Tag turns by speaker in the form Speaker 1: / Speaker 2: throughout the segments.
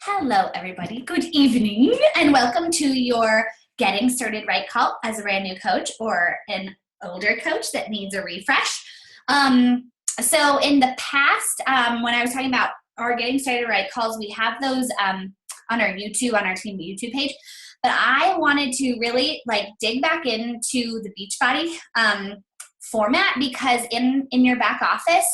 Speaker 1: Hello, everybody. Good evening, and welcome to your Getting Started Right call as a brand new coach or an older coach that needs a refresh. So in the past, when I was talking about our Getting Started Right calls, we have those on our team YouTube page. But I wanted to really dig back into the Beachbody format because in your back office,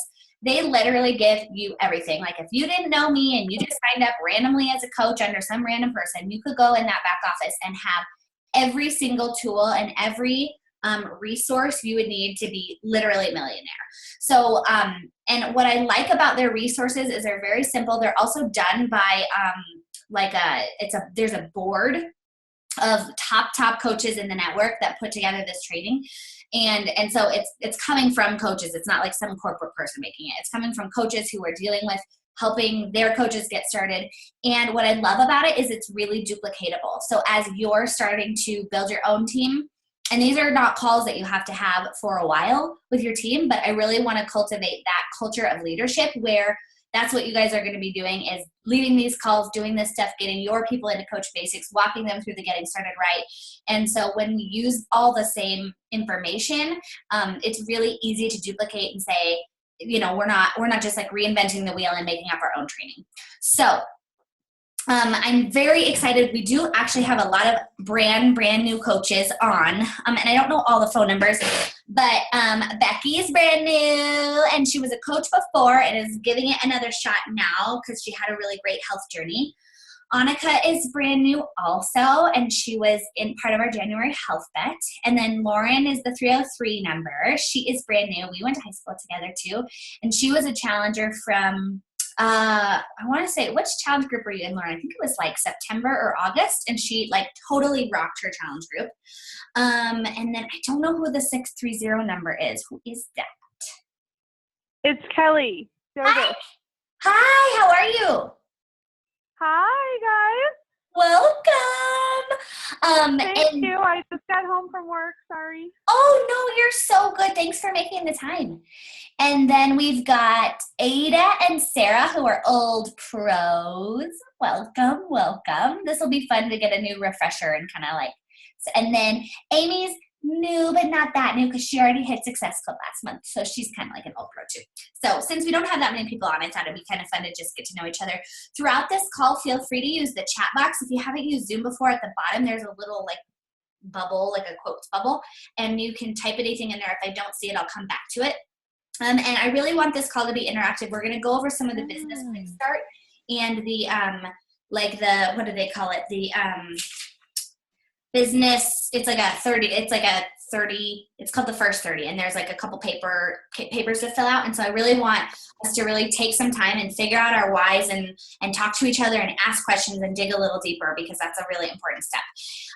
Speaker 1: they literally give you everything. Like if you didn't know me and you just signed up randomly as a coach under some random person, you could go in that back office and have every single tool and every resource you would need to be literally a millionaire. So, and what I like about their resources is they're very simple. They're also done by there's a board of top coaches in the network that put together this training. And so it's coming from coaches. It's not like some corporate person making it. It's coming from coaches who are dealing with helping their coaches get started. And what I love about it is it's really duplicatable. So as you're starting to build your own team, and these are not calls that you have to have for a while with your team, but I really want to cultivate that culture of leadership where that's what you guys are going to be doing is leading these calls, doing this stuff, getting your people into Coach Basics, walking them through the Getting Started Right. And so when we use all the same information, it's really easy to duplicate and say, we're not just like reinventing the wheel and making up our own training. So I'm very excited. We do actually have a lot of brand new coaches on, and I don't know all the phone numbers, but Becky is brand new, and she was a coach before and is giving it another shot now because she had a really great health journey. Annika is brand new also, and she was in part of our January health bet. And then Lauren is the 303 number. She is brand new. We went to high school together too, and she was a challenger from I want to say, which challenge group were you in, Lauren? I think it was like September or August, and she totally rocked her challenge group. And then I don't know who the 630 number is. Who is that?
Speaker 2: It's Kelly.
Speaker 1: Hi. Hi, how are you?
Speaker 2: Hi, guys.
Speaker 1: Welcome.
Speaker 2: Thank you. I just got home from work. Sorry.
Speaker 1: Oh, no, you're so good. Thanks for making the time. And then we've got Ada and Sarah, who are old pros. Welcome. This will be fun to get a new refresher and and then Amy's new, but not that new because she already hit Success Club last month. So she's kind of like an old pro too. So since we don't have that many people on, I thought it'd be kind of fun to just get to know each other. Throughout this call, feel free to use the chat box. If you haven't used Zoom before, at the bottom, there's a little bubble, like a quotes bubble, and you can type anything in there. If I don't see it, I'll come back to it. And I really want this call to be interactive. We're going to go over some of the business quick start and the, what do they call it? The business, it's called the first 30. And there's a couple papers to fill out. And so I really want us to really take some time and figure out our whys and talk to each other and ask questions and dig a little deeper because that's a really important step.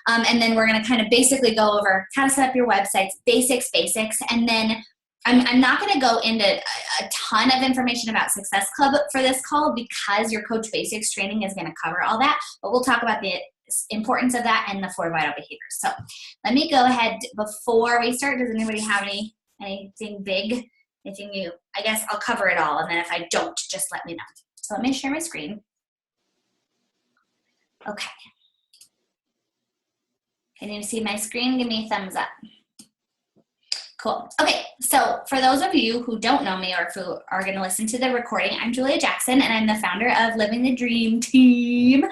Speaker 1: And then we're going to kind of basically go over how to set up your websites, basics. And then I'm not going to go into a ton of information about Success Club for this call because your Coach Basics training is going to cover all that, but we'll talk about the importance of that and the 4 vital behaviors. So let me go ahead before we start. Does anybody have anything big? I guess I'll cover it all, and then if I don't, just let me know. So let me share my screen. Okay. Can you see my screen? Give me a thumbs up. Cool. Okay, so for those of you who don't know me or who are going to listen to the recording, I'm Julia Jackson, and I'm the founder of Living the Dream Team.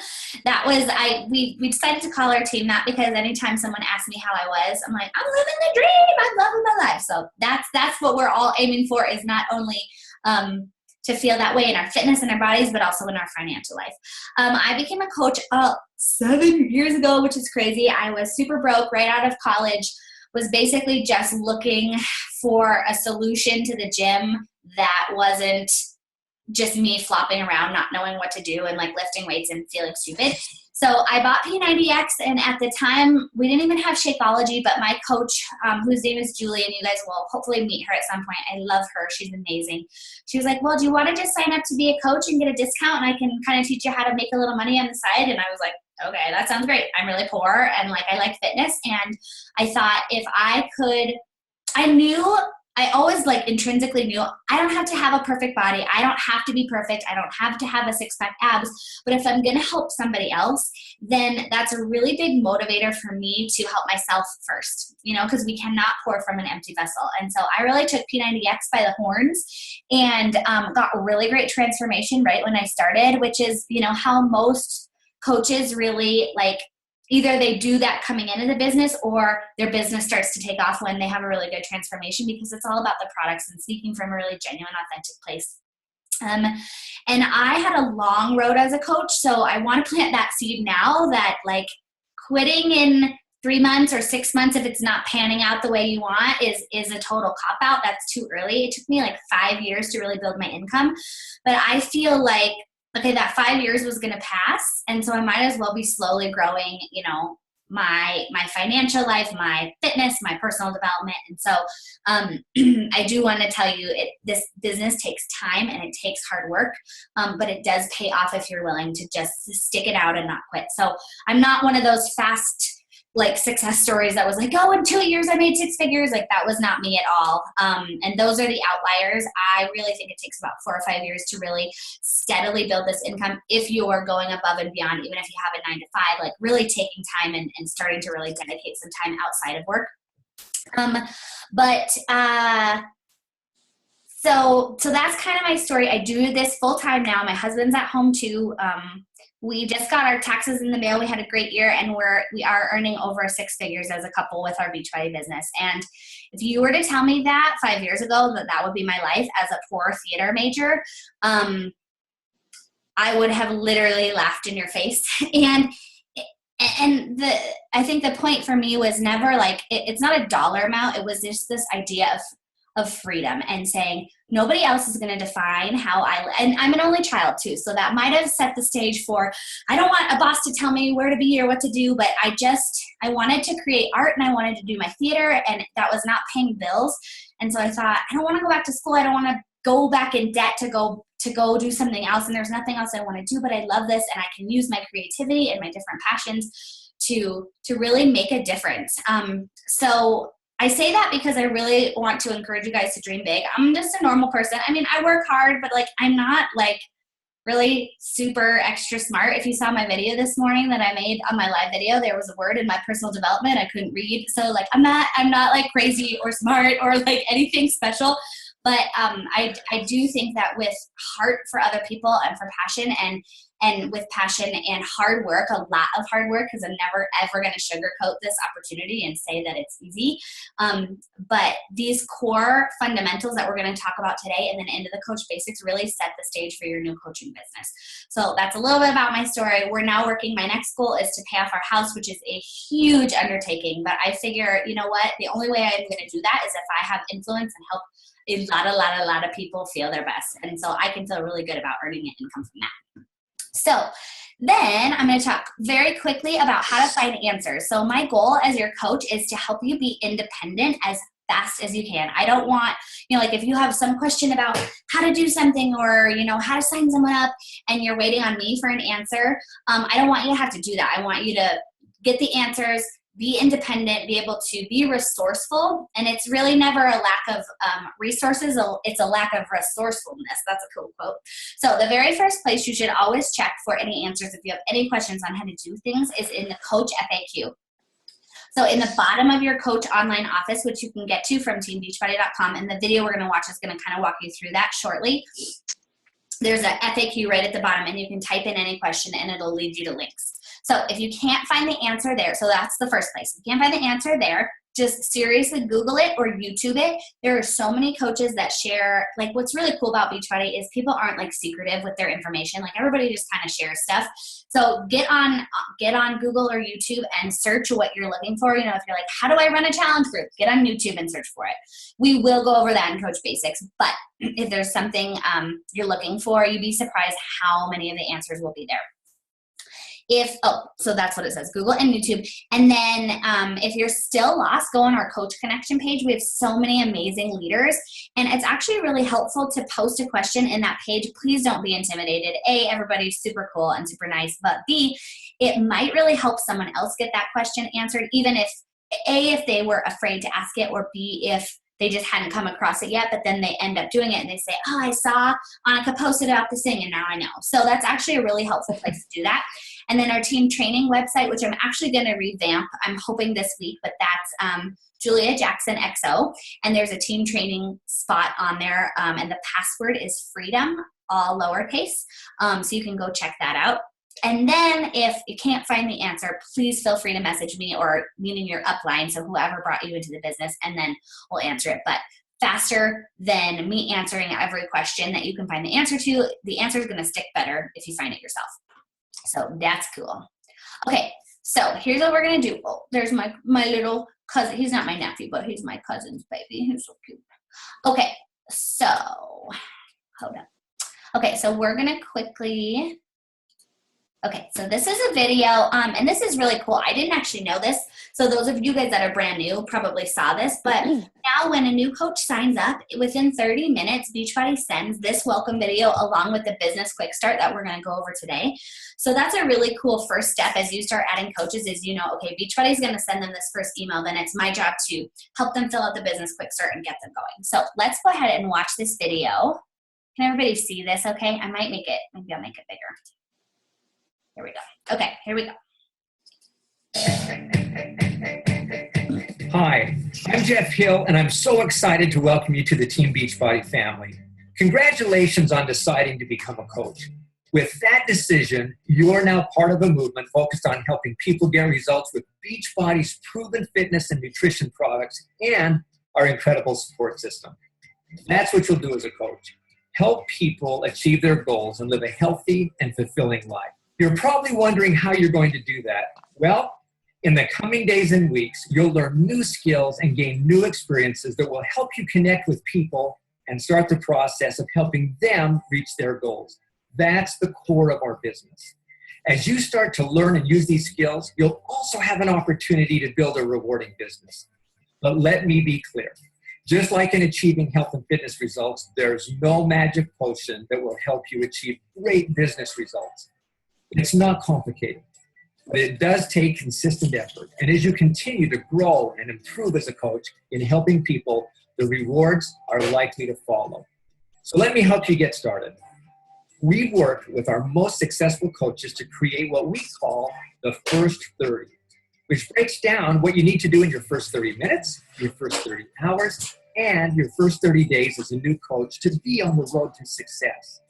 Speaker 1: We decided to call our team that because anytime someone asks me how I was, I'm like, I'm living the dream. I'm loving my life. So that's what we're all aiming for, is not only to feel that way in our fitness and our bodies, but also in our financial life. I became a coach 7 years ago, which is crazy. I was super broke right out of college. Was basically just looking for a solution to the gym that wasn't just me flopping around, not knowing what to do and lifting weights and feeling stupid. So I bought P90X, and at the time we didn't even have Shakeology, but my coach, whose name is Julie, and you guys will hopefully meet her at some point. I love her. She's amazing. She was like, well, do you want to just sign up to be a coach and get a discount, and I can kind of teach you how to make a little money on the side? And I was like, okay, that sounds great. I'm really poor and I like fitness. And I thought if I knew I always like intrinsically knew I don't have to have a perfect body. I don't have to be perfect. I don't have to have a six-pack abs. But if I'm going to help somebody else, then that's a really big motivator for me to help myself first, because we cannot pour from an empty vessel. And so I really took P90X by the horns and got a really great transformation right when I started, which is, how most coaches really either they do that coming into the business or their business starts to take off when they have a really good transformation, because it's all about the products and speaking from a really genuine, authentic place. And I had a long road as a coach, so I want to plant that seed now that quitting in 3 months or 6 months, if it's not panning out the way you want, is a total cop out. That's too early. It took me 5 years to really build my income, but I feel okay, that 5 years was going to pass. And so I might as well be slowly growing, my financial life, my fitness, my personal development. And so I do want to tell you this business takes time and it takes hard work, but it does pay off if you're willing to just stick it out and not quit. So I'm not one of those fast success stories that was in 2 years I made 6 figures. That was not me at all. And those are the outliers. I really think it takes about 4 or 5 years to really steadily build this income if you are going above and beyond, even if you have a 9 to 5, really taking time and starting to really dedicate some time outside of work. So that's kind of my story. I do this full time now. My husband's at home too. We just got our taxes in the mail. We had a great year, and we are earning over 6 figures as a couple with our Beachbody business. And if you were to tell me that 5 years ago that would be my life as a poor theater major, I would have literally laughed in your face. And I think the point for me was never it's not a dollar amount. It was just this idea of freedom and saying nobody else is going to define how and I'm an only child too. So that might have set the stage for, I don't want a boss to tell me where to be or what to do, but I wanted to create art and I wanted to do my theater, and that was not paying bills. And so I thought, I don't want to go back to school. I don't want to go back in debt to go do something else. And there's nothing else I want to do, but I love this and I can use my creativity and my different passions to really make a difference. So I say that because I really want to encourage you guys to dream big. I'm just a normal person. I mean, I work hard, but I'm not really super extra smart. If you saw my video this morning that I made on my live video, there was a word in my personal development I couldn't read. So I'm not crazy or smart or anything special. But I do think that with heart for other people and for passion and with passion and hard work, a lot of hard work, because I'm never, ever going to sugarcoat this opportunity and say that it's easy. But these core fundamentals that we're going to talk about today and then into the Coach Basics really set the stage for your new coaching business. So that's a little bit about my story. We're now working. My next goal is to pay off our house, which is a huge undertaking. But I figure, you know what? The only way I'm going to do that is if I have influence and help a lot of people feel their best. And so I can feel really good about earning an income from that. So then I'm going to talk very quickly about how to find answers. So my goal as your coach is to help you be independent as fast as you can. I don't want, if you have some question about how to do something or, how to sign someone up and you're waiting on me for an answer, I don't want you to have to do that. I want you to get the answers, be independent, be able to be resourceful. And it's really never a lack of resources. It's a lack of resourcefulness. That's a cool quote. So the very first place you should always check for any answers if you have any questions on how to do things is in the Coach FAQ. So in the bottom of your Coach online office, which you can get to from teambeachbody.com, and the video we're going to watch is going to kind of walk you through that shortly. There's a FAQ right at the bottom, and you can type in any question and it'll lead you to links. So if you can't find the answer there, so that's the first place. If you can't find the answer there, just seriously Google it or YouTube it. There are so many coaches that share, what's really cool about Beachbody is people aren't secretive with their information. Everybody just kind of shares stuff. So get on Google or YouTube and search what you're looking for. If you're how do I run a challenge group? Get on YouTube and search for it. We will go over that in Coach Basics, but if there's something you're looking for, you'd be surprised how many of the answers will be there. So that's what it says, Google and YouTube. And then if you're still lost, go on our Coach Connection page. We have so many amazing leaders, and it's actually really helpful to post a question in that page. Please don't be intimidated. A, everybody's super cool and super nice, but B, it might really help someone else get that question answered, even if A, if they were afraid to ask it, or B, if they just hadn't come across it yet, but then they end up doing it and they say, oh, I saw Annika posted about this thing and now I know. So that's actually a really helpful place to do that. And then our team training website, which I'm actually going to revamp, I'm hoping this week, but that's Julia Jackson XO. And there's a team training spot on there. And the password is freedom, all lowercase. So you can go check that out. And then if you can't find the answer, please feel free to message me or meaning your upline, so whoever brought you into the business, and then we'll answer it. But faster than me answering every question that you can find the answer to, the answer is going to stick better if you find it yourself. So that's cool. Okay, so here's what we're going to do. Oh, there's my little cousin. He's not my nephew, but he's my cousin's baby. He's so cute. Okay, so hold up. Okay, so we're going to quickly... Okay, so this is a video, and this is really cool. I didn't actually know this, so those of you guys that are brand new probably saw this, but now when a new coach signs up, within 30 minutes, Beachbody sends this welcome video along with the business quick start that we're going to go over today. So that's a really cool first step as you start adding coaches is, you know, okay, Beachbody is going to send them this first email, then it's my job to help them fill out the business quick start and get them going. So let's go ahead and watch this video. Can everybody see this okay? I might make it, maybe I'll make it bigger. Here we go. Okay, here we go.
Speaker 3: Hi, I'm Jeff Hill, and I'm so excited to welcome you to the Team Beachbody family. Congratulations on deciding to become a coach. With that decision, you are now part of a movement focused on helping people get results with Beachbody's proven fitness and nutrition products and our incredible support system. That's what you'll do as a coach. Help people achieve their goals and live a healthy and fulfilling life. You're probably wondering how you're going to do that. Well, in the coming days and weeks, you'll learn new skills and gain new experiences that will help you connect with people and start the process of helping them reach their goals. That's the core of our business. As you start to learn and use these skills, you'll also have an opportunity to build a rewarding business. But let me be clear. Just like in achieving health and fitness results, there's no magic potion that will help you achieve great business results. It's not complicated, but it does take consistent effort. And as you continue to grow and improve as a coach in helping people, the rewards are likely to follow. So let me help you get started. We've worked with our most successful coaches to create what we call the first 30, which breaks down what you need to do in your first 30 minutes, your first 30 hours, and your first 30 days as a new coach to be on the road to success.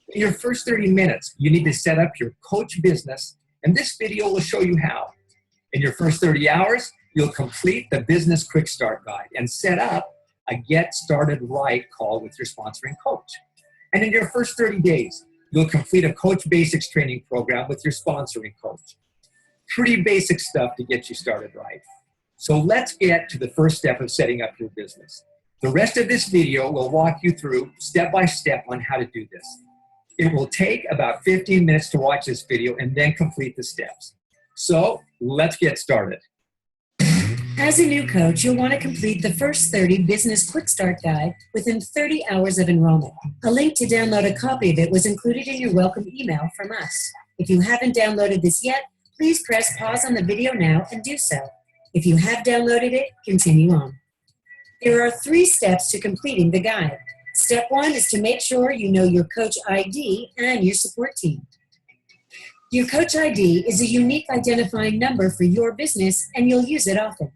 Speaker 3: In your first 30 minutes, you need to set up your coach business, and this video will show you how. In your first 30 hours, you'll complete the business quick start guide and set up a get started right call with your sponsoring coach. And in your first 30 days, you'll complete a coach basics training program with your sponsoring coach. Pretty basic stuff to get you started right. So let's get to the first step of setting up your business. The rest of this video will walk you through step by step on how to do this. It will take about 15 minutes to watch this video and then complete the steps. So let's get started.
Speaker 4: As a new coach, you'll want to complete the first 30 Business Quick Start Guide within 30 hours of enrollment. A link to download a copy of it was included in your welcome email from us. If you haven't downloaded this yet, please press pause on the video now and do so. If you have downloaded it, continue on. There are 3 steps to completing the guide. Step 1 is to make sure you know your coach ID and your support team. Your coach ID is a unique identifying number for your business, and you'll use it often.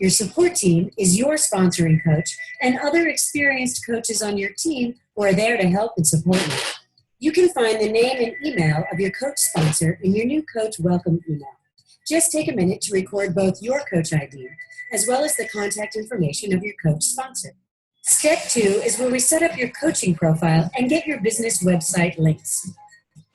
Speaker 4: Your support team is your sponsoring coach and other experienced coaches on your team who are there to help and support you. You can find the name and email of your coach sponsor in your new coach welcome email. Just take a minute to record both your coach ID as well as the contact information of your coach sponsor. Step 2 is where we set up your coaching profile and get your business website links.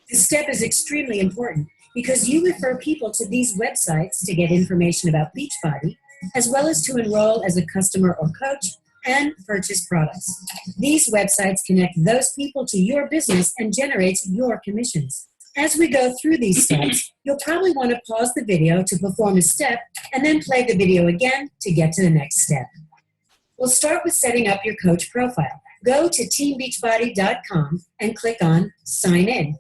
Speaker 4: This step is extremely important because you refer people to these websites to get information about Beachbody, as well as to enroll as a customer or coach and purchase products. These websites connect those people to your business and generate your commissions. As we go through these steps, you'll probably want to pause the video to perform a step and then play the video again to get to the next step. We'll start with setting up your coach profile. Go to teambeachbody.com and click on Sign In.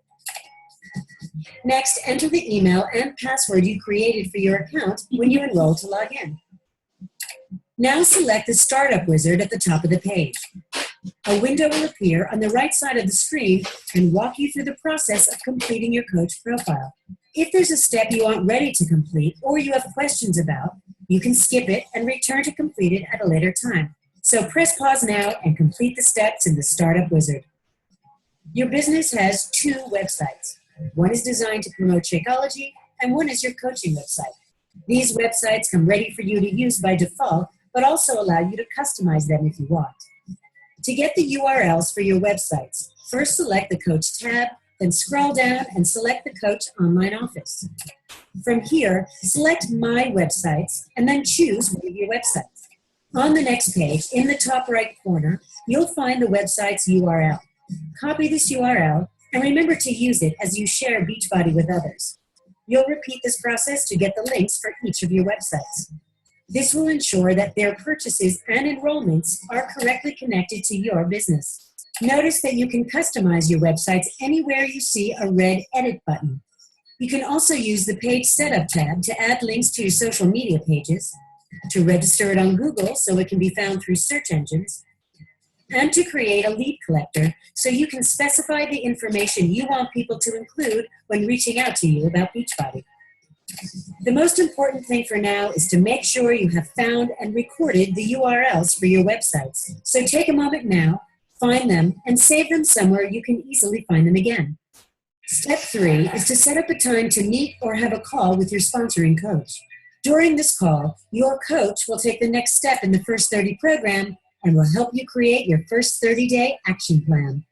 Speaker 4: Next, enter the email and password you created for your account when you enroll to log in. Now select the Startup Wizard at the top of the page. A window will appear on the right side of the screen and walk you through the process of completing your coach profile. If there's a step you aren't ready to complete or you have questions about, you can skip it and return to complete it at a later time. So press pause now and complete the steps in the Startup Wizard. Your business has 2 websites. One is designed to promote Shakeology and one is your coaching website. These websites come ready for you to use by default, but also allow you to customize them if you want. To get the URLs for your websites, first select the Coach tab, then scroll down and select the Coach Online Office. From here, select My Websites and then choose one of your websites. On the next page, in the top right corner, you'll find the website's URL. Copy this URL and remember to use it as you share Beachbody with others. You'll repeat this process to get the links for each of your websites. This will ensure that their purchases and enrollments are correctly connected to your business. Notice that you can customize your websites anywhere you see a red Edit button. You can also use the Page Setup tab to add links to your social media pages, to register it on Google so it can be found through search engines, and to create a lead collector so you can specify the information you want people to include when reaching out to you about Beachbody. The most important thing for now is to make sure you have found and recorded the URLs for your websites. So take a moment now, find them, and save them somewhere you can easily find them again. Step 3 is to set up a time to meet or have a call with your sponsoring coach. During this call, your coach will take the next step in the First 30 program and will help you create your first 30-day action plan.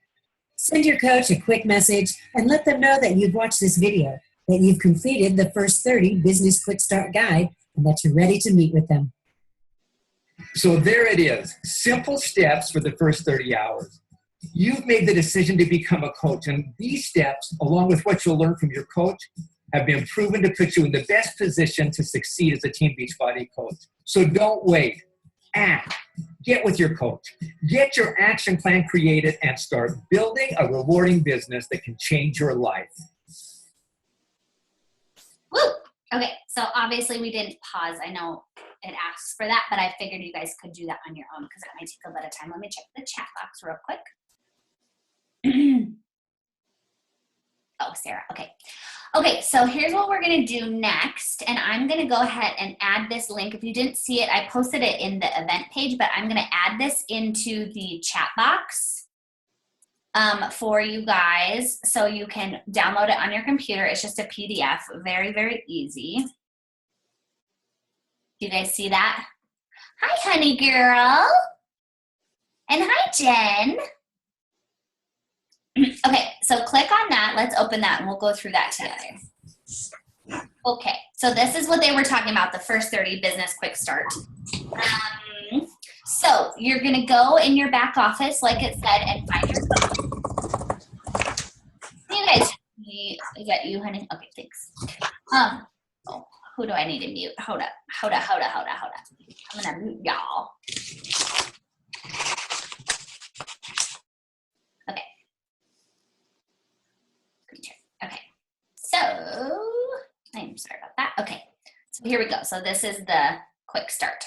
Speaker 4: Send your coach a quick message and let them know that you've watched this video, that you've completed the First 30 Business Quick Start Guide, and that you're ready to meet with them.
Speaker 3: So there it is. Simple steps for the first 30 hours. You've made the decision to become a coach, and these steps, along with what you'll learn from your coach, have been proven to put you in the best position to succeed as a Team Beachbody coach. So don't wait. Act. Get with your coach. Get your action plan created and start building a rewarding business that can change your life.
Speaker 1: Woo! Okay, so obviously we didn't pause. I know it asks for that, but I figured you guys could do that on your own because that might take a bit of time. Let me check the chat box real quick. Oh, Sarah, okay. Okay, so here's what we're gonna do next, and I'm gonna go ahead and add this link. If you didn't see it, I posted it in the event page, but I'm gonna add this into the chat box for you guys so you can download it on your computer. It's just a PDF, very, very easy. Do you guys see that? Hi, honey girl. And hi, Jen. Okay, so click on that. Let's open that and we'll go through that together. Okay, so this is what they were talking about, the first 30 business quick start. So you're gonna go in your back office, like it said, and find your, you guys, I got you, honey. Okay, thanks. Oh, who do I need to mute? Hold up. I'm gonna mute y'all. Okay. Okay, so I'm sorry about that. Okay, so here we go. So this is the quick start.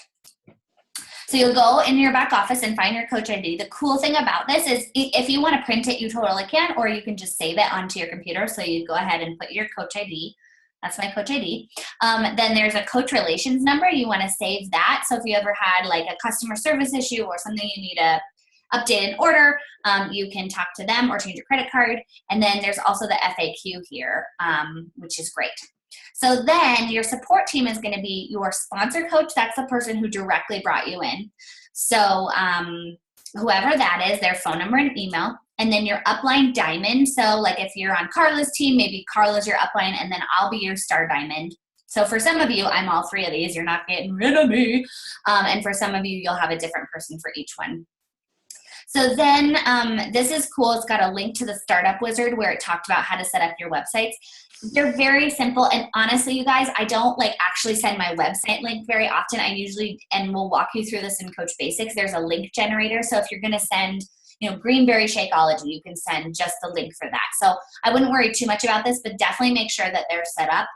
Speaker 1: So you'll go in your back office and find your coach ID. The cool thing about this is if you want to print it, you totally can, or you can just save it onto your computer. So you go ahead and put your coach ID. That's my coach ID. Then there's a coach relations number. You want to save that. So if you ever had like a customer service issue or something you need to update an order, you can talk to them or change your credit card. And then there's also the FAQ here, which is great. So then your support team is going to be your sponsor coach. That's the person who directly brought you in. So whoever that is, their phone number and email. And then your upline diamond. So like if you're on Carla's team, maybe Carla's your upline, and then I'll be your star diamond. So for some of you, I'm all 3 of these. You're not getting rid of me. And for some of you, you'll have a different person for each one. So then this is cool. It's got a link to the Startup Wizard where it talked about how to set up your websites. They're very simple. And honestly, you guys, I don't like actually send my website link very often. I usually, and we'll walk you through this in Coach Basics, there's a link generator. So if you're going to send, Greenberry Shakeology, you can send just the link for that. So I wouldn't worry too much about this, but definitely make sure that they're set up.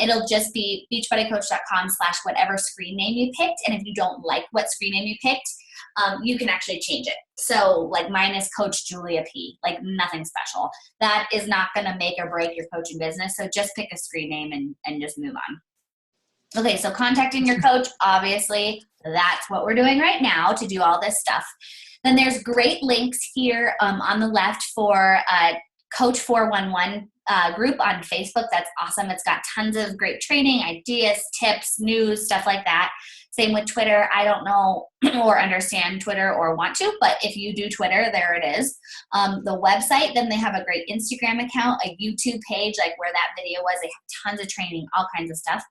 Speaker 1: It'll just be beachbuddycoach.com/whatever screen name you picked. And if you don't like what screen name you picked, you can actually change it. So like mine is Coach Julia P, like nothing special. That is not going to make or break your coaching business. So just pick a screen name and just move on. Okay, so contacting your coach, obviously, that's what we're doing right now to do all this stuff. Then there's great links here on the left for Coach 411 group on Facebook. That's awesome. It's got tons of great training, ideas, tips, news, stuff like that. Same with Twitter. I don't know or understand Twitter or want to, but if you do Twitter, there it is. The website, then they have a great Instagram account, a YouTube page, like where that video was. They have tons of training, all kinds of stuff.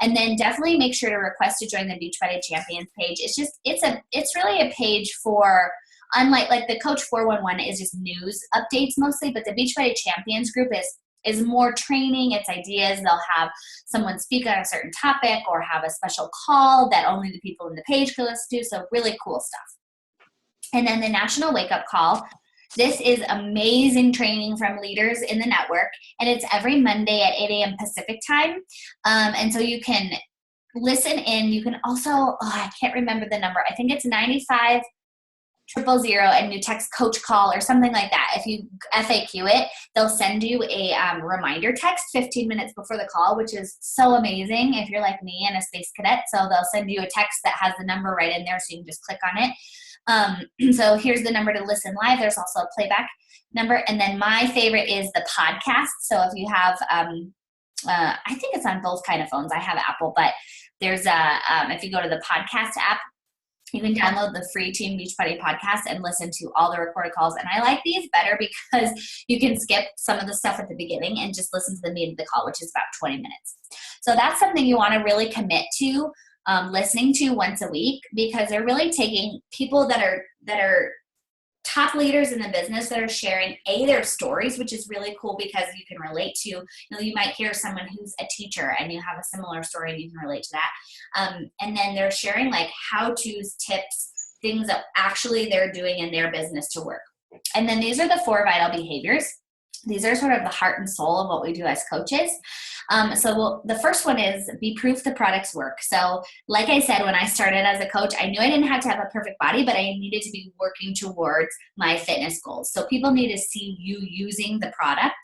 Speaker 1: And then definitely make sure to request to join the Beachbody Champions page. It's really a page for, unlike like the Coach 411 is just news updates mostly, but the Beachbody Champions group is more training, it's ideas. They'll have someone speak on a certain topic or have a special call that only the people in the page can listen to. So really cool stuff. And then the National Wake Up Call. This is amazing training from leaders in the network, and it's every Monday at 8 a.m. Pacific time. And so you can listen in. You can also, I can't remember the number. I think it's 95 000 and you text Coach Call or something like that. If you FAQ it, they'll send you a reminder text 15 minutes before the call, which is so amazing if you're like me and a space cadet. So they'll send you a text that has the number right in there, so you can just click on it. So here's the number to listen live. There's also a playback number. And then my favorite is the podcast. So if you have, I think it's on both kind of phones. I have Apple, but there's if you go to the podcast app, you can download the free Team Beachbody podcast and listen to all the recorded calls. And I like these better because you can skip some of the stuff at the beginning and just listen to the meat of the call, which is about 20 minutes. So that's something you want to really commit to listening to once a week, because they're really taking people that are top leaders in the business that are sharing their stories, which is really cool because you can relate to, you might hear someone who's a teacher and you have a similar story and you can relate to that. And then they're sharing like how-tos, tips, things that actually they're doing in their business to work. And then these are the 4 vital behaviors. These are sort of the heart and soul of what we do as coaches. The first one is be proof the products work. So like I said, when I started as a coach, I knew I didn't have to have a perfect body, but I needed to be working towards my fitness goals. So people need to see you using the product.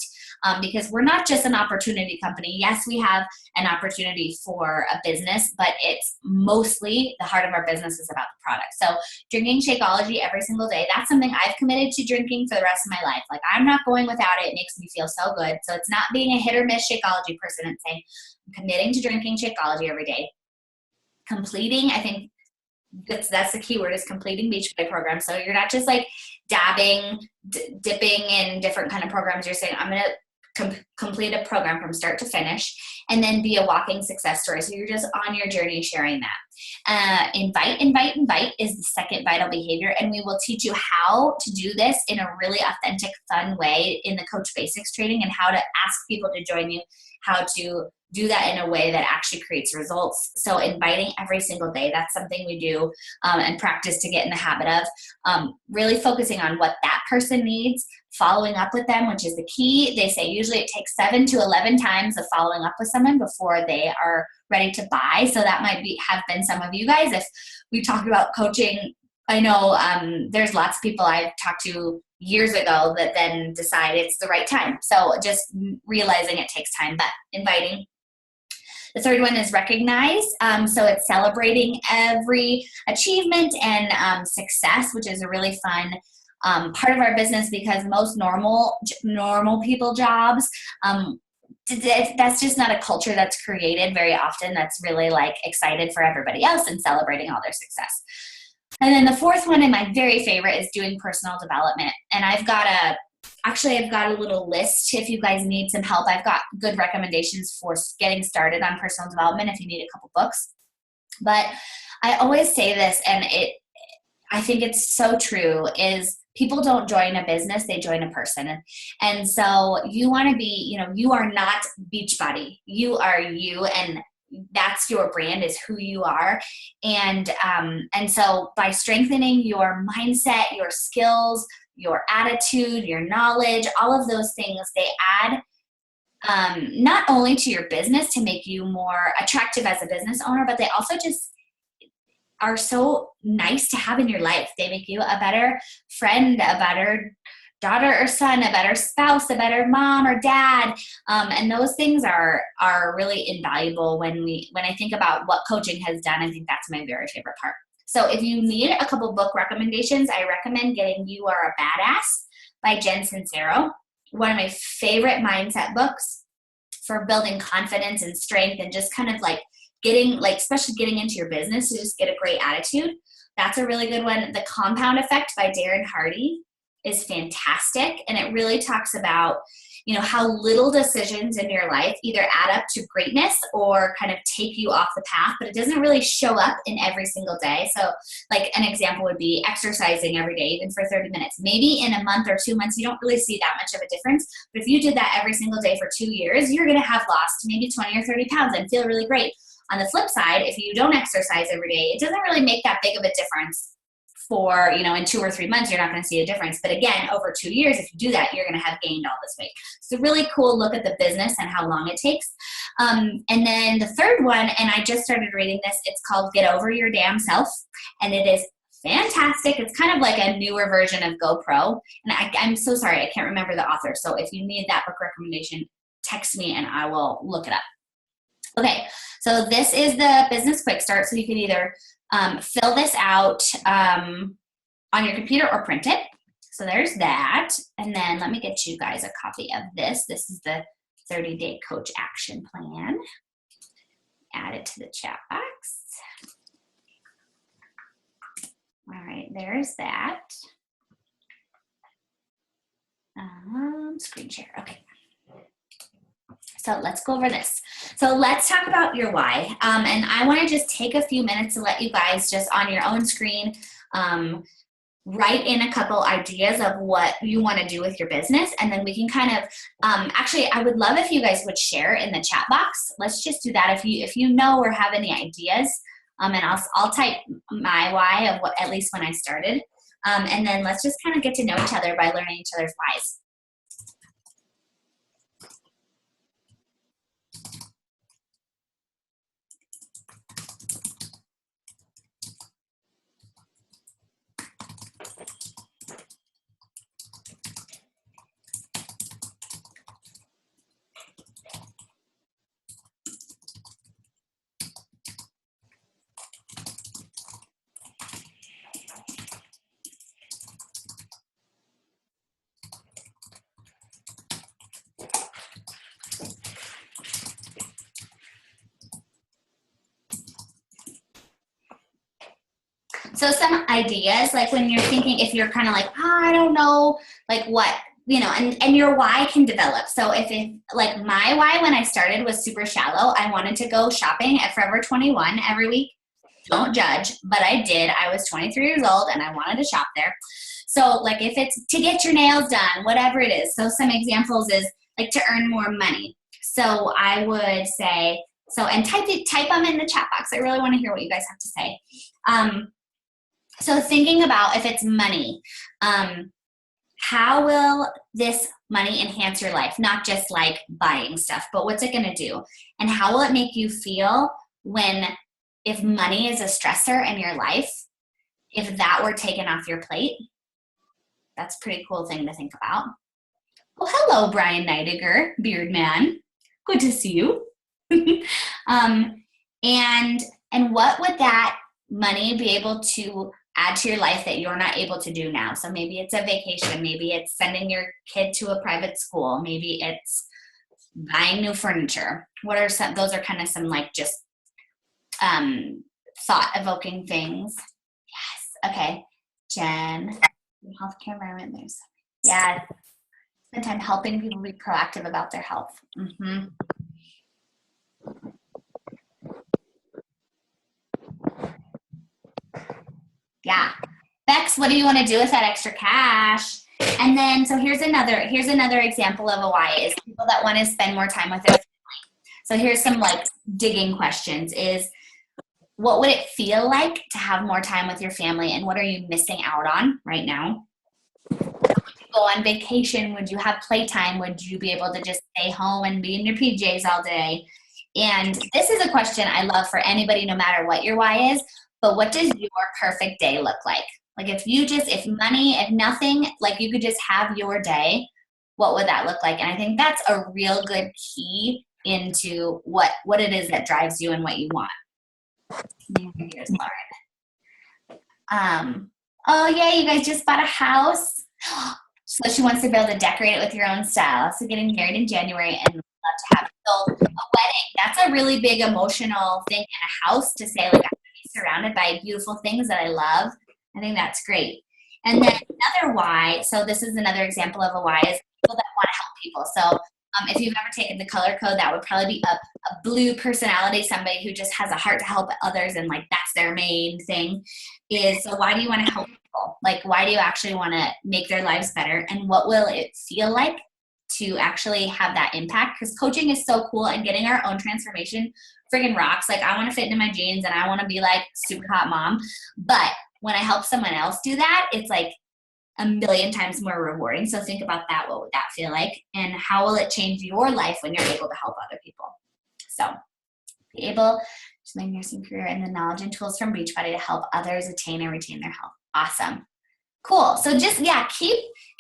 Speaker 1: Because we're not just an opportunity company. Yes, we have an opportunity for a business, but it's mostly the heart of our business is about the product. So drinking Shakeology every single day, that's something I've committed to drinking for the rest of my life. Like I'm not going without it. It makes me feel so good. So it's not being a hit or miss Shakeology person and saying, I'm committing to drinking Shakeology every day. Completing, I think that's the key word, is completing Beachbody program. So you're not just like dabbing, dipping in different kind of programs. You're saying, I'm going to complete a program from start to finish, and then be a walking success story. So you're just on your journey sharing that. Invite is the second vital behavior, and we will teach you how to do this in a really authentic, fun way in the Coach Basics training, and how to ask people to join you, how to do that in a way that actually creates results. So inviting every single day, that's something we do and practice to get in the habit of. Really focusing on what that person needs, following up with them, which is the key. They say usually it takes 7 to 11 times of following up with someone before they are ready to buy. So that might have been some of you guys. If we talk about coaching, I know there's lots of people I've talked to years ago that then decide it's the right time. So just realizing it takes time, but inviting. The third one is recognize. So it's celebrating every achievement and success, which is a really fun part of our business, because most normal people jobs, that's just not a culture that's created very often that's really like excited for everybody else and celebrating all their success. And then the fourth one, and my very favorite, is doing personal development. And I've got a little list. If you guys need some help, I've got good recommendations for getting started on personal development if you need a couple books. But I always say this, and I think it's so true, is people don't join a business, they join a person. And so you want to be, you are not Beachbody. You are you, and that's your brand, is who you are. And so by strengthening your mindset, your skills, your attitude, your knowledge, all of those things, they add not only to your business to make you more attractive as a business owner, but they also just are so nice to have in your life. They make you a better friend, a better daughter or son, a better spouse, a better mom or dad. And those things are really invaluable when I think about what coaching has done. I think that's my very favorite part. So if you need a couple book recommendations, I recommend getting You Are a Badass by Jen Sincero. One of my favorite mindset books for building confidence and strength and just kind of like especially getting into your business to just get a great attitude. That's a really good one. The Compound Effect by Darren Hardy is fantastic. And it really talks about, how little decisions in your life either add up to greatness or kind of take you off the path, but it doesn't really show up in every single day. So like an example would be exercising every day, even for 30 minutes. Maybe in a month or 2 months, you don't really see that much of a difference. But if you did that every single day for 2 years, you're going to have lost maybe 20 or 30 pounds and feel really great. On the flip side, if you don't exercise every day, it doesn't really make that big of a difference. For, in 2 or 3 months, you're not going to see a difference. But again, over 2 years, if you do that, you're going to have gained all this weight. It's a really cool look at the business and how long it takes. And then the third one, and I just started reading this, it's called Get Over Your Damn Self. And it is fantastic. It's kind of like a newer version of GoPro. And I'm so sorry, I can't remember the author. So if you need that book recommendation, text me and I will look it up. Okay, so this is the Business Quick Start. So you can either fill this out on your computer or print it. So there's that. And then let me get you guys a copy of this. This is the 30-day coach action plan. Add it to the chat box. All right, there's that. Screen share, okay. So let's go over this. So let's talk about your why. And I want to just take a few minutes to let you guys just on your own screen write in a couple ideas of what you want to do with your business. And then we can kind of, actually, I would love if you guys would share in the chat box. Let's just do that. If you know or have any ideas, and I'll type my why of what, at least when I started. And then let's just kind of get to know each other by learning each other's whys. So some ideas, like when you're thinking, if you're kind of like, I don't know, like what, and your why can develop. So if like my why when I started was super shallow, I wanted to go shopping at Forever 21 every week. Don't judge, but I did. I was 23 years old and I wanted to shop there. So like if it's to get your nails done, whatever it is. So some examples is like to earn more money. So I would say, and type them in the chat box. I really want to hear what you guys have to say. So thinking about if it's money, how will this money enhance your life? Not just like buying stuff, but what's it going to do? And how will it make you feel if money is a stressor in your life, if that were taken off your plate? That's a pretty cool thing to think about. Well, hello, Brian Neidiger, Beard Man. Good to see you. And what would that money be able to add to your life that you're not able to do now? So maybe it's a vacation, maybe it's sending your kid to a private school, maybe it's buying new furniture. Those are kind of some like just thought evoking things. Yes. Okay. Jen, healthcare environment. Yeah. Spend time helping people be proactive about their health. Mm-hmm. Yeah. Bex, what do you want to do with that extra cash? And then, so here's another example of a why is people that want to spend more time with their family. So here's some like digging questions is, what would it feel like to have more time with your family, and what are you missing out on right now? Go on vacation? Would you have playtime? Would you be able to just stay home and be in your PJs all day? And this is a question I love for anybody, no matter what your why is, but what does your perfect day look like? Like if money, if nothing, like you could just have your day, what would that look like? And I think that's a real good key into what it is that drives you and what you want. Here's Lauren. Oh yeah, you guys just bought a house. So she wants to be able to decorate it with your own style. So getting married in January and love to have a wedding. That's a really big emotional thing in a house to say, like, I'm going to be surrounded by beautiful things that I love. I think that's great. And then another why, so this is another example of a why, is people that want to help people. So if you've ever taken the color code, that would probably be a blue personality, somebody who just has a heart to help others and like that's their main thing. So why do you want to help people? Like, why do you actually want to make their lives better? And what will it feel like to actually have that impact? Because coaching is so cool, and getting our own transformation friggin' rocks. Like, I want to fit into my jeans and I want to be like super hot mom. But when I help someone else do that, it's like a million times more rewarding. So think about that. What would that feel like? And how will it change your life when you're able to help other people? So be able to my nursing career and the knowledge and tools from Beachbody to help others attain and retain their health. Awesome. Cool. So just,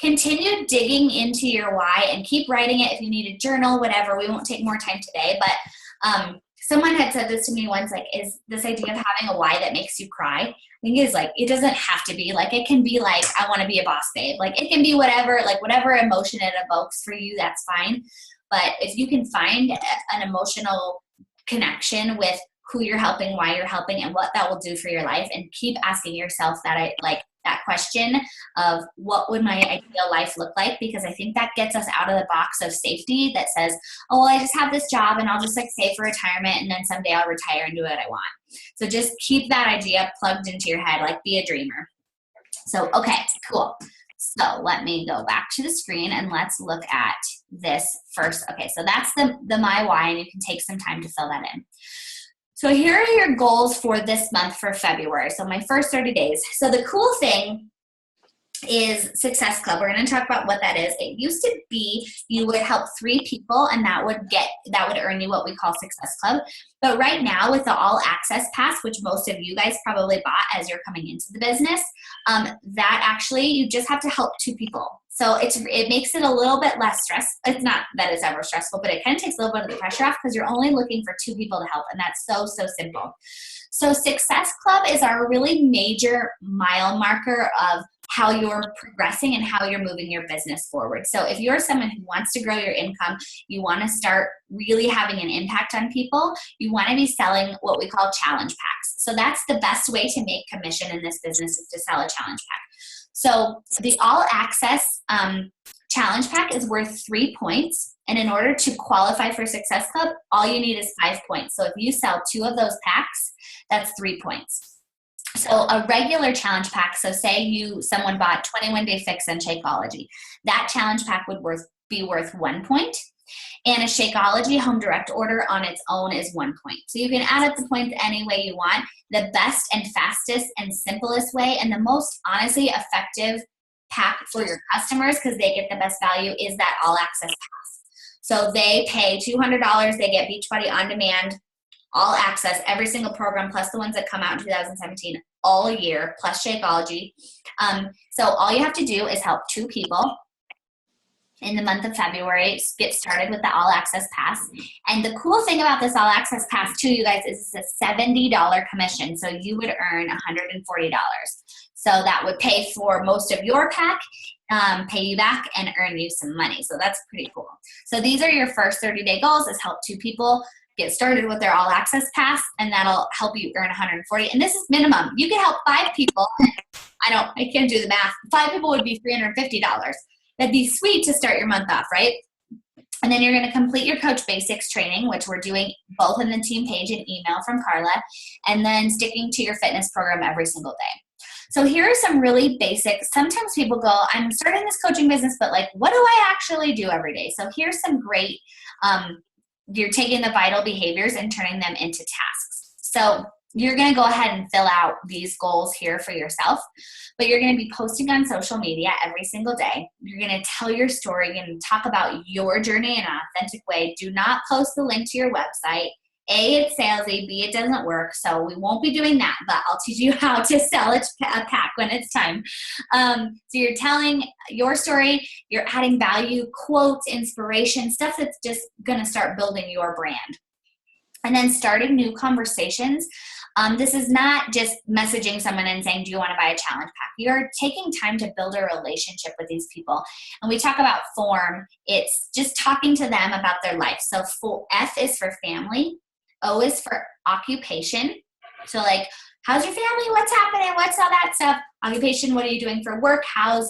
Speaker 1: continue digging into your why and keep writing it. If you need a journal, whatever, we won't take more time today, but someone had said this to me once, like, is this idea of having a why that makes you cry? I think is like, it doesn't have to be like, it can be like, I want to be a boss babe. Like, it can be whatever, like whatever emotion it evokes for you, that's fine. But if you can find an emotional connection with who you're helping, why you're helping, and what that will do for your life, and keep asking yourself that question of what would my ideal life look like? Because I think that gets us out of the box of safety that says, oh, well, I just have this job and I'll just like save for retirement and then someday I'll retire and do what I want. So just keep that idea plugged into your head, like be a dreamer. So, okay, cool. So let me go back to the screen and let's look at this first. Okay, so that's the my why, and you can take some time to fill that in. So here are your goals for this month for February. So my first 30 days. So the cool thing is Success Club. We're going to talk about what that is. It used to be you would help 3 people and that would earn you what we call Success Club. But right now with the All Access Pass, which most of you guys probably bought as you're coming into the business, that actually you just have to help 2 people. So it makes it a little bit less stress. It's not that it's ever stressful, but it kind of takes a little bit of the pressure off because you're only looking for 2 people to help, and that's so, so simple. So Success Club is our really major mile marker of how you're progressing and how you're moving your business forward. So if you're someone who wants to grow your income, you want to start really having an impact on people, you want to be selling what we call challenge packs. So that's the best way to make commission in this business, is to sell a challenge pack. So the All Access challenge pack is worth 3 points. And in order to qualify for Success Club, all you need is 5 points. So if you sell 2 of those packs, that's 3 points. So a regular challenge pack, so say someone bought 21 Day Fix and Shakeology, that challenge pack would be worth 1 point. And a Shakeology home direct order on its own is 1 point. So you can add up the points any way you want. The best and fastest and simplest way, and the most honestly effective pack for your customers, because they get the best value, is that All Access Pass. So they pay $200, they get Beachbody On Demand, All Access, every single program, plus the ones that come out in 2017 all year, plus Shakeology. So all you have to do is help 2 people in the month of February, get started with the All Access Pass. And the cool thing about this All Access Pass too, you guys, is it's a $70 commission. So you would earn $140. So that would pay for most of your pack, pay you back, and earn you some money. So that's pretty cool. So these are your first 30-day goals, is help 2 people get started with their All Access Pass, and that'll help you earn $140. And this is minimum. You can help 5 people. I can't do the math. 5 people would be $350. That'd be sweet to start your month off, right? And then you're going to complete your Coach Basics training, which we're doing both in the team page and email from Carla, and then sticking to your fitness program every single day. So here are some really basic. Sometimes people go, I'm starting this coaching business, but like, what do I actually do every day? So here's some great you're taking the vital behaviors and turning them into tasks. So you're going to go ahead and fill out these goals here for yourself, but you're going to be posting on social media every single day. You're going to tell your story. You're going to talk about your journey in an authentic way. Do not post the link to your website. A, it's salesy. B, it doesn't work. So we won't be doing that, but I'll teach you how to sell a pack when it's time. So you're telling your story, you're adding value, quotes, inspiration, stuff that's just going to start building your brand. And then starting new conversations. This is not just messaging someone and saying, do you want to buy a challenge pack? You're taking time to build a relationship with these people. And we talk about form. It's just talking to them about their life. So F is for family. O is for occupation. So like, how's your family? What's happening? What's all that stuff? Occupation, what are you doing for work? How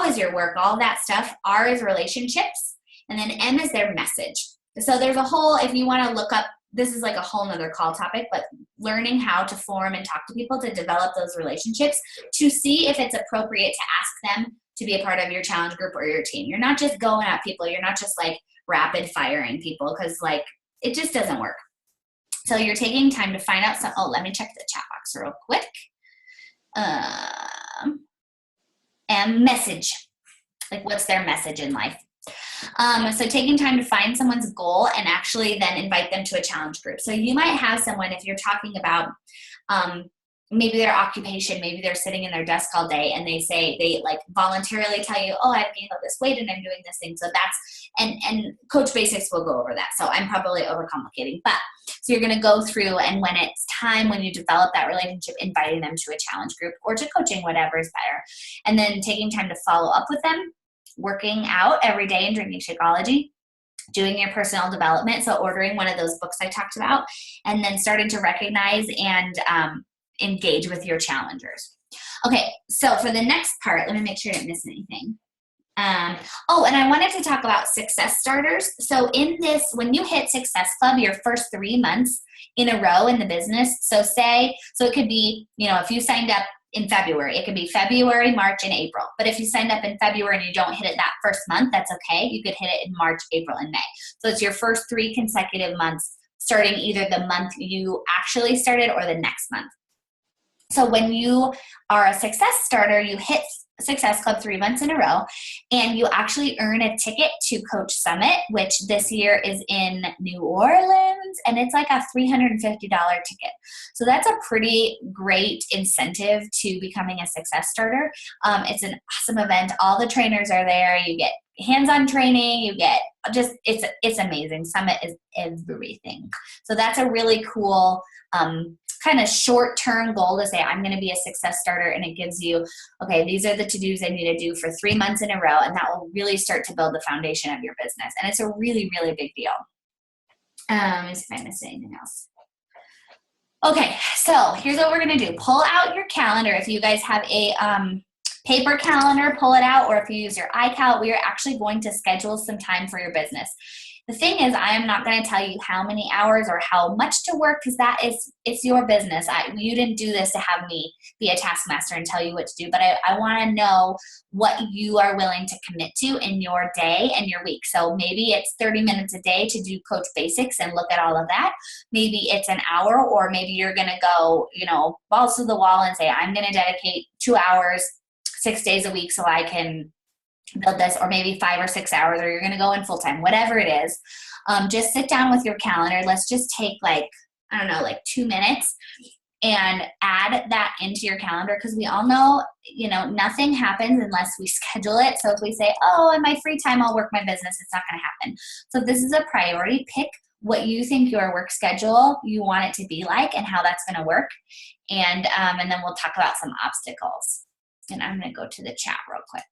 Speaker 1: is your work? All that stuff. R is relationships. And then M is their message. So there's a whole, if you want to look up, this is like a whole nother call topic, but learning how to form and talk to people to develop those relationships to see if it's appropriate to ask them to be a part of your challenge group or your team. You're not just going at people. You're not just like rapid firing people because like it just doesn't work. So you're taking time to find out some, oh, let me check the chat box real quick. And message, like what's their message in life? So taking time to find someone's goal and actually then invite them to a challenge group. So you might have someone, if you're talking about maybe their occupation, maybe they're sitting in their desk all day and they like voluntarily tell you, oh, I've gained all this weight and I'm doing this thing. So that's, and Coach Basics will go over that. So I'm probably overcomplicating, but so you're going to go through, and when it's time, when you develop that relationship, inviting them to a challenge group or to coaching, whatever is better. And then taking time to follow up with them, working out every day and drinking Shakeology, doing your personal development, so ordering one of those books I talked about, and then starting to recognize and engage with your challengers. Okay, so for the next part, let me make sure I didn't miss anything. And I wanted to talk about success starters. So in this, when you hit Success Club your first 3 months in a row in the business, so it could be, if you signed up in February, it could be February, March, and April. But if you signed up in February and you don't hit it that first month, that's okay. You could hit it in March, April, and May. So it's your first 3 consecutive months, starting either the month you actually started or the next month. So when you are a success starter, you hit Success Club 3 months in a row, and you actually earn a ticket to Coach Summit, which this year is in New Orleans, and it's like a $350 ticket. So that's a pretty great incentive to becoming a success starter. It's an awesome event. All the trainers are there. You get hands-on training. You get it's amazing. Summit is everything. So that's a really cool kind of short-term goal to say, I'm going to be a success starter, and it gives you, okay, these are the to-dos I need to do for 3 months in a row, and that will really start to build the foundation of your business. And it's a really, really big deal. Let me see if I missed anything else. Okay, so here's what we're going to do. Pull out your calendar. If you guys have a paper calendar, pull it out, or if you use your iCal, we are actually going to schedule some time for your business. The thing is, I am not going to tell you how many hours or how much to work, because it's your business. You didn't do this to have me be a taskmaster and tell you what to do, but I want to know what you are willing to commit to in your day and your week. So maybe it's 30 minutes a day to do Coach Basics and look at all of that. Maybe it's an hour, or maybe you're going to go, balls to the wall and say, I'm going to dedicate 2 hours, 6 days a week so I can build this, or maybe 5 or 6 hours, or you're going to go in full time, whatever it is. Just sit down with your calendar. Let's just take 2 minutes and add that into your calendar, because we all know, nothing happens unless we schedule it. So if we say, oh, in my free time, I'll work my business, it's not going to happen. So this is a priority. Pick what you think your work schedule you want it to be like and how that's going to work. And then we'll talk about some obstacles. And I'm going to go to the chat real quick.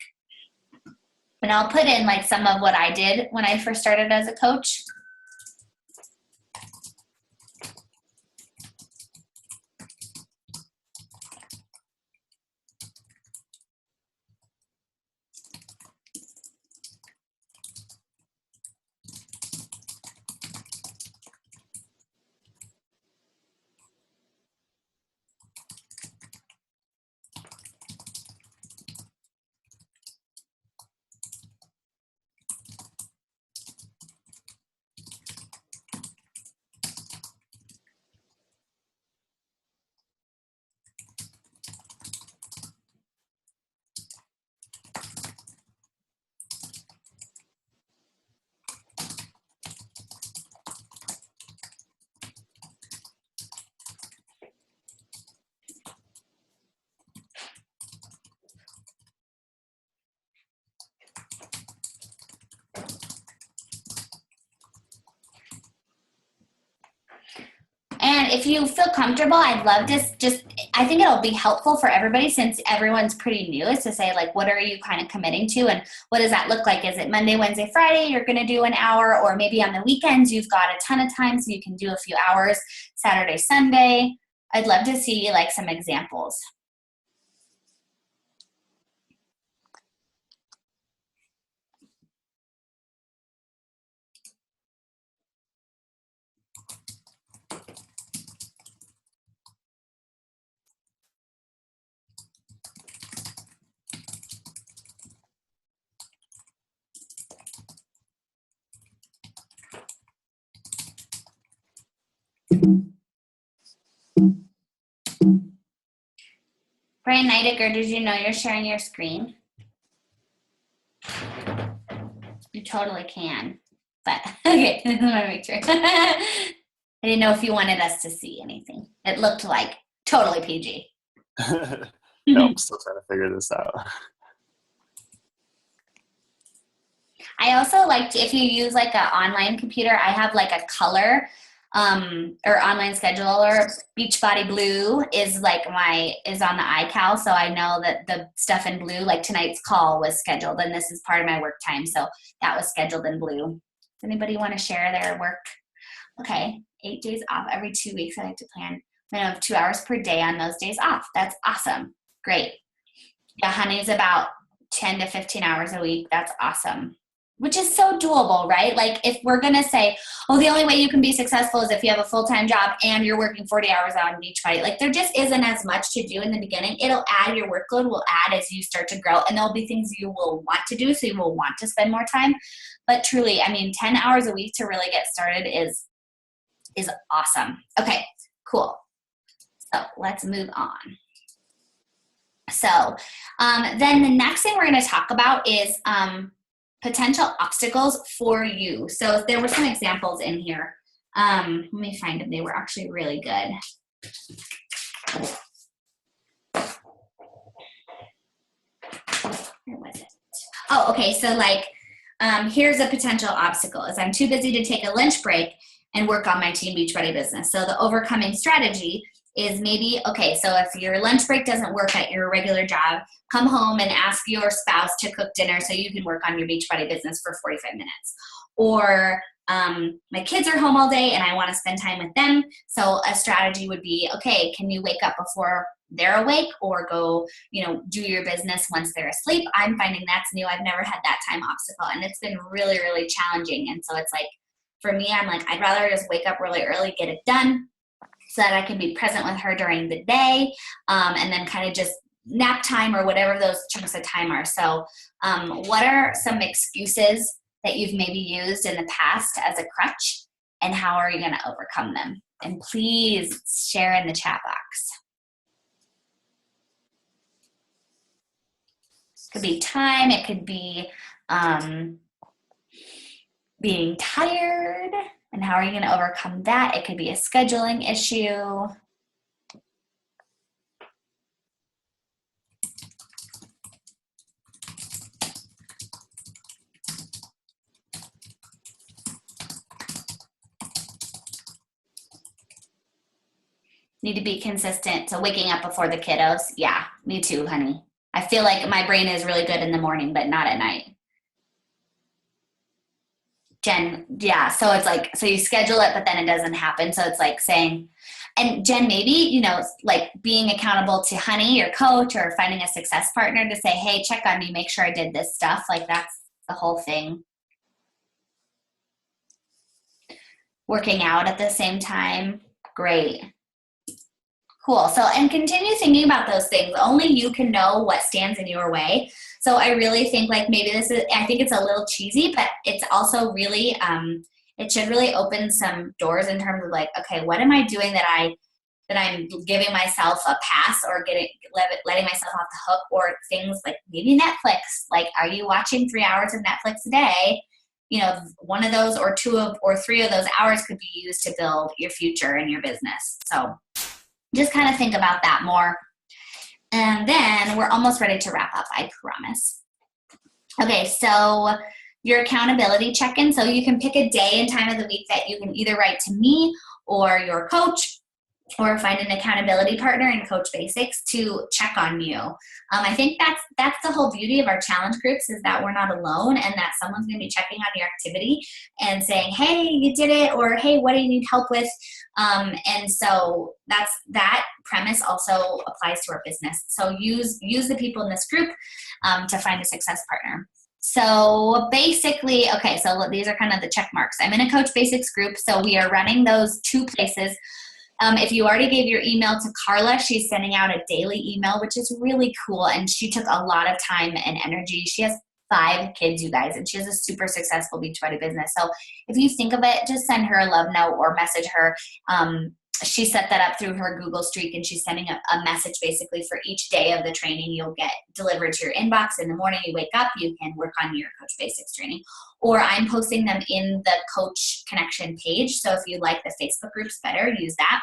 Speaker 1: And I'll put in some of what I did when I first started as a coach. And if you feel comfortable, I'd love to I think it'll be helpful for everybody since everyone's pretty new is to say, like, what are you kind of committing to and what does that look like? Is it Monday, Wednesday, Friday, you're going to do an hour, or maybe on the weekends you've got a ton of time so you can do a few hours, Saturday, Sunday. I'd love to see like some examples. Brian Neidiger, did you know you're sharing your screen? You totally can, but okay, I want to make sure. I didn't know if you wanted us to see anything. It looked like totally PG.
Speaker 5: No, I'm still trying to figure this out.
Speaker 1: I also like if you use like an online computer, I have like a color or online scheduler. Beachbody Blue is on the iCal, so I know that the stuff in blue, like tonight's call was scheduled, and this is part of my work time, so that was scheduled in blue. Does anybody want to share their work? Okay, 8 days off every 2 weeks. I like to plan minimum of 2 hours per day on those days off. That's awesome. Great. Yeah, Honey's about 10 to 15 hours a week. That's awesome. Which is so doable, right? Like if we're going to say, oh, the only way you can be successful is if you have a full-time job and you're working 40 hours on Beachbody. Like there just isn't as much to do in the beginning. It'll add, your workload will add as you start to grow, and there'll be things you will want to do, so you will want to spend more time. But truly, I mean, 10 hours a week to really get started is awesome. Okay, cool. So let's move on. So then the next thing we're going to talk about is potential obstacles for you. So there were some examples in here. Let me find them. They were actually really good. Where was it? Oh, okay. So like, here's a potential obstacle is I'm too busy to take a lunch break and work on my Team Beachbody business. So the overcoming strategy is maybe, okay, so if your lunch break doesn't work at your regular job, come home and ask your spouse to cook dinner so you can work on your Beachbody business for 45 minutes. Or my kids are home all day and I want to spend time with them. So a strategy would be, okay, can you wake up before they're awake or go, do your business once they're asleep? I'm finding that's new. I've never had that time obstacle, and it's been really, really challenging. And so it's like, for me, I'm like, I'd rather just wake up really early, get it done, so that I can be present with her during the day, and then kind of just nap time or whatever those chunks of time are. So what are some excuses that you've maybe used in the past as a crutch, and how are you going to overcome them? And please share in the chat box. It could be time. It could be being tired. And how are you going to overcome that? It could be a scheduling issue. Need to be consistent. So waking up before the kiddos. Yeah, me too, honey. I feel like my brain is really good in the morning, but not at night. Jen, yeah, so it's like, so you schedule it, but then it doesn't happen. So it's like saying, and Jen, maybe, like being accountable to Honey, your coach, or finding a success partner to say, hey, check on me, make sure I did this stuff. Like that's the whole thing. Working out at the same time. Great. Cool. So, and continue thinking about those things. Only you can know what stands in your way. So I really think like maybe I think it's a little cheesy, but it's also really, it should really open some doors in terms of like, okay, what am I doing that I'm giving myself a pass or letting myself off the hook, or things like maybe Netflix. Like, are you watching 3 hours of Netflix a day? One of those or 2 or 3 of those hours could be used to build your future and your business. So just kind of think about that more. And then we're almost ready to wrap up, I promise. Okay, so your accountability check-in. So you can pick a day and time of the week that you can either write to me or your coach or find an accountability partner in Coach Basics to check on you. I think that's the whole beauty of our challenge groups, is that we're not alone, and that someone's going to be checking on your activity and saying, hey, you did it, or hey, what do you need help with? And so that premise also applies to our business. So use the people in this group to find a success partner. So basically, okay, so these are kind of the check marks. I'm in a Coach Basics group, so we are running those 2 places. If you already gave your email to Carla, she's sending out a daily email, which is really cool. And she took a lot of time and energy. She has 5 kids, you guys, and she has a super successful Beachbody business. So if you think of it, just send her a love note or message her. She set that up through her Google Streak, and she's sending a message basically for each day of the training. You'll get delivered to your inbox in the morning. You wake up, you can work on your Coach Basics training. Or I'm posting them in the Coach Connection page. So if you like the Facebook groups better, use that.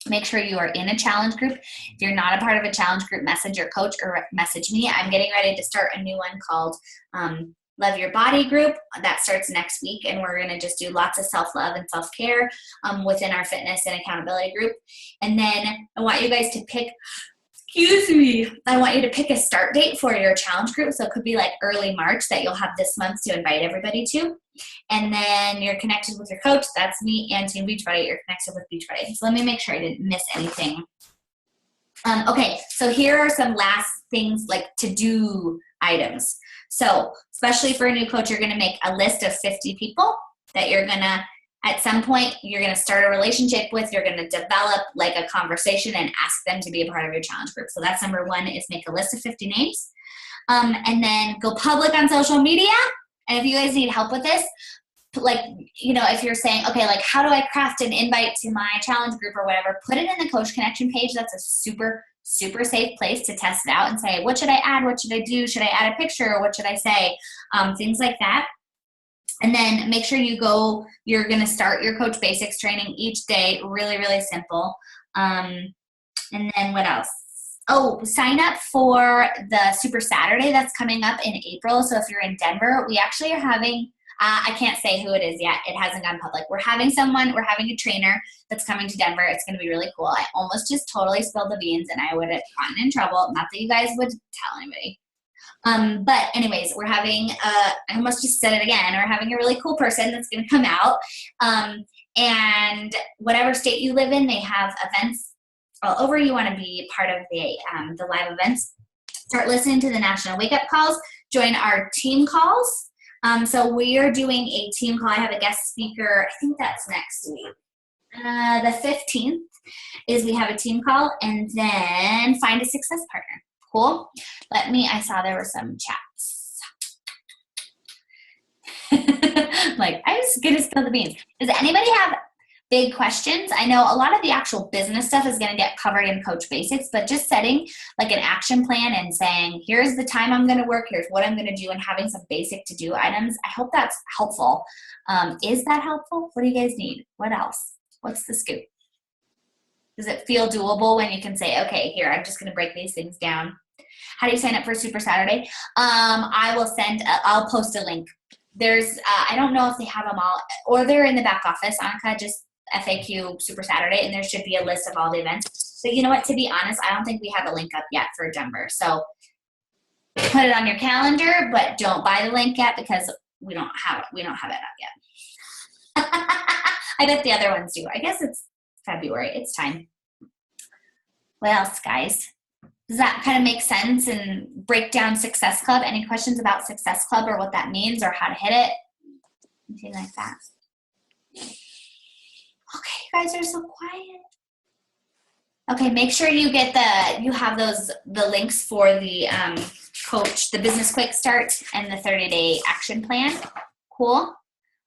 Speaker 1: Make sure you are in a challenge group. If you're not a part of a challenge group, message your coach or message me. I'm getting ready to start a new one called Love Your Body group. That starts next week, and we're going to just do lots of self-love and self-care within our fitness and accountability group. And then I want you guys to pick, I want you to pick a start date for your challenge group. So it could be like early March that you'll have this month to invite everybody to. And then you're connected with your coach. That's me and Team Beachbody. You're connected with Beachbody. So let me make sure I didn't miss anything. Okay, so here are some last things, like to-do items. So especially for a new coach, you're going to make a list of 50 people that you're going to, at some point, you're going to start a relationship with. You're going to develop like a conversation and ask them to be a part of your challenge group. So that's number 1, is make a list of 50 names. And then go public on social media. And if you guys need help with this, like, you know, if you're saying, okay, like, how do I craft an invite to my challenge group or whatever, put it in the Coach Connection page. That's a super, super safe place to test it out and say, what should I add? What should I do? Should I add a picture? Or what should I say? Things like that. And then make sure you're going to start your Coach Basics training each day. Really, really simple. And then what else? Oh, sign up for the Super Saturday that's coming up in April. So if you're in Denver, we actually are having, I can't say who it is yet. It hasn't gone public. We're having a trainer that's coming to Denver. It's going to be really cool. I almost just totally spilled the beans and I would have gotten in trouble. Not that you guys would tell anybody. But anyways, we're having, I almost just said it again, we're having a really cool person that's going to come out. And whatever state you live in, they have events all over. You want to be part of the live events. Start listening to the National Wake Up Calls. Join our team calls. So we are doing a team call. I have a guest speaker. I think that's next week. The 15th is we have a team call, and then find a success partner. Cool. I saw there were some chats. Like, I was going to spill the beans. Does anybody have big questions? I know a lot of the actual business stuff is going to get covered in Coach Basics, but just setting like an action plan and saying, here's the time I'm going to work, here's what I'm going to do, and having some basic to-do items. I hope that's helpful. Is that helpful? What do you guys need? What else? What's the scoop? Does it feel doable when you can say, okay, here, I'm just going to break these things down? How do you sign up for Super Saturday? I'll post a link. There's, I don't know if they have them all, or they're in the back office. Annika, just FAQ Super Saturday, and there should be a list of all the events. So you know what, to be honest, I don't think we have a link up yet for Denver. So put it on your calendar, but don't buy the link yet because we don't have it up yet. I bet the other ones do. I guess it's February. It's time. What else, guys? Does that kind of make sense and break down Success Club? Any questions about Success Club or what that means or how to hit it? Anything like that? Okay, you guys are so quiet. Okay, make sure you get you have the links for the coach, the business quick start and the 30-day action plan. Cool.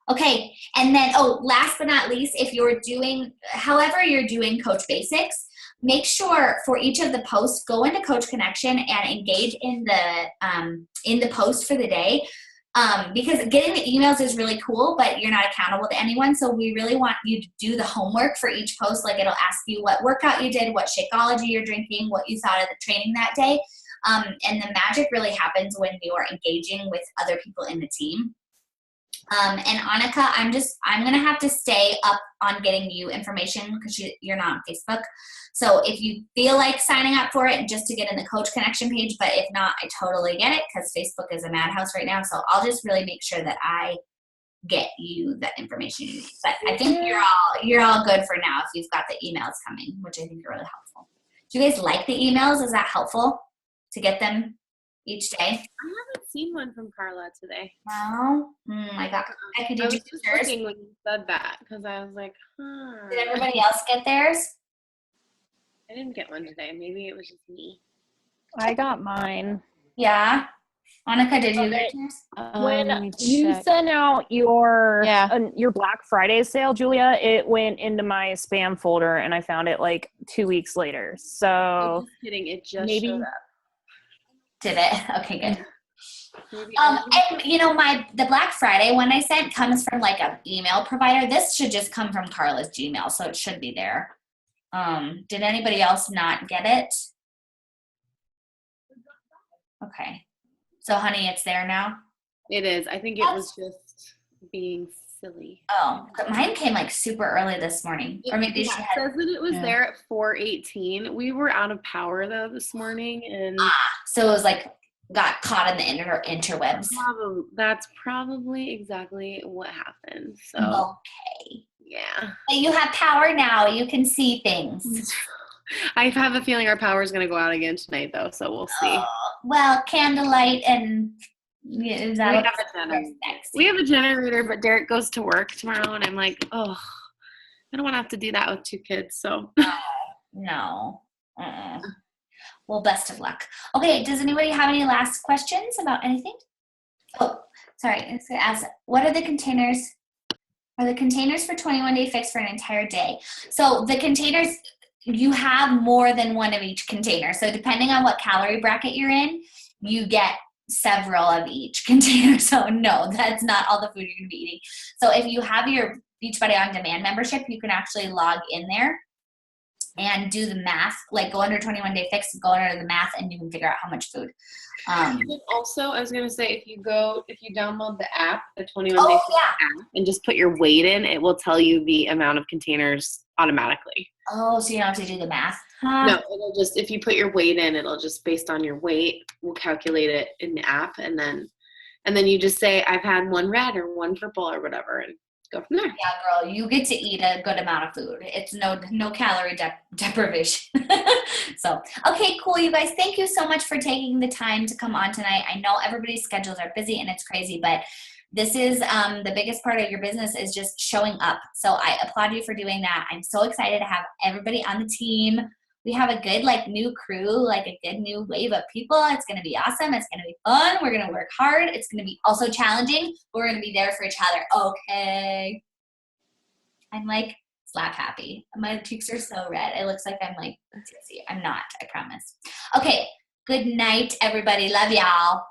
Speaker 1: Okay, and then, last but not least, if you're doing, however you're doing Coach Basics, make sure for each of the posts, go into Coach Connection and engage in the post for the day. Because getting the emails is really cool, but you're not accountable to anyone. So we really want you to do the homework for each post. Like, it'll ask you what workout you did, what Shakeology you're drinking, what you thought of the training that day. And the magic really happens when you're engaging with other people in the team. And Annika, I'm going to have to stay up on getting you information because you're not on Facebook. So if you feel like signing up for it just to get in the Coach Connection page, but if not, I totally get it because Facebook is a madhouse right now. So I'll just really make sure that I get you the information you need. But I think you're all good for now if you've got the emails coming, which I think are really helpful. Do you guys like the emails? Is that helpful to get them each day?
Speaker 6: I haven't seen one from Carla today.
Speaker 1: No? I got Becky, did
Speaker 6: I
Speaker 1: you
Speaker 6: was just
Speaker 1: get yours?
Speaker 6: looking when you said that because I was like,
Speaker 1: Did everybody else get theirs?
Speaker 6: I didn't get one today. Maybe it was just me.
Speaker 2: I got mine.
Speaker 1: Yeah. Annika, did you get yours?
Speaker 2: When
Speaker 7: Let me
Speaker 2: you
Speaker 7: check.
Speaker 2: sent out your
Speaker 7: Yeah.
Speaker 2: your Black Friday sale, Julia, it went into my spam folder and I found it like 2 weeks later.
Speaker 6: I'm
Speaker 2: So
Speaker 6: just kidding. It just
Speaker 2: maybe-
Speaker 6: showed up.
Speaker 1: Did it? Okay, good.
Speaker 6: Maybe
Speaker 1: And you know, the Black Friday one I sent comes from like an email provider. This should just come from Carla's Gmail, so it should be there. Did anybody else not get it? Okay. So honey, it's there now?
Speaker 6: it is. I think it was just being silly.
Speaker 1: Oh, but mine came like super early this morning. Or maybe she
Speaker 6: It
Speaker 1: had
Speaker 6: says that it was
Speaker 7: Yeah.
Speaker 6: there at 4:18. We were out of power though this morning, and
Speaker 1: so it was like got caught in the interwebs.
Speaker 6: that's probably exactly what happened. So
Speaker 1: Okay.
Speaker 6: yeah,
Speaker 1: But you have power now. You can see things.
Speaker 6: I have a feeling our power is going to go out again tonight though, so we'll see.
Speaker 1: Well, candlelight and is that
Speaker 6: We
Speaker 1: what
Speaker 6: have a generator.
Speaker 1: next?
Speaker 6: We have a generator, but Derek goes to work tomorrow, and I'm like, oh, I don't want to have to do that with 2 kids. So
Speaker 1: No. Well, best of luck. Okay, does anybody have any last questions about anything? Oh, sorry. I was gonna ask, what are the containers? Are the containers for 21 Day Fix for an entire day? So the containers, you have more than one of each container. So depending on what calorie bracket you're in, you get several of each container. So no, that's not all the food you're going to be eating. So if you have your Beachbody On Demand membership, you can actually log in there and do the math, like go under 21 Day Fix, go under the math, and you can figure out how much food.
Speaker 6: And also, I was going to say, if you download the app, the 21 Day
Speaker 1: Oh,
Speaker 6: Fix
Speaker 1: yeah.
Speaker 6: app, and just put your weight in, it will tell you the amount of containers automatically.
Speaker 1: Oh, so you don't have to do the math?
Speaker 6: No, it'll just, if you put your weight in, it'll just based on your weight, we'll calculate it in the app, and then you just say, I've had 1 red or 1 purple or whatever, and go from there.
Speaker 1: Yeah, girl, you get to eat a good amount of food. It's no calorie deprivation. So, okay, cool, you guys. Thank you so much for taking the time to come on tonight. I know everybody's schedules are busy and it's crazy, but this is the biggest part of your business is just showing up. So I applaud you for doing that. I'm so excited to have everybody on the team. We have a good new crew, like a good new wave of people. It's going to be awesome. It's going to be fun. We're going to work hard. It's going to be also challenging. But we're going to be there for each other. Okay. I'm slap happy. My cheeks are so red. It looks like I'm tipsy. I'm not, I promise. Okay. Good night, everybody. Love y'all.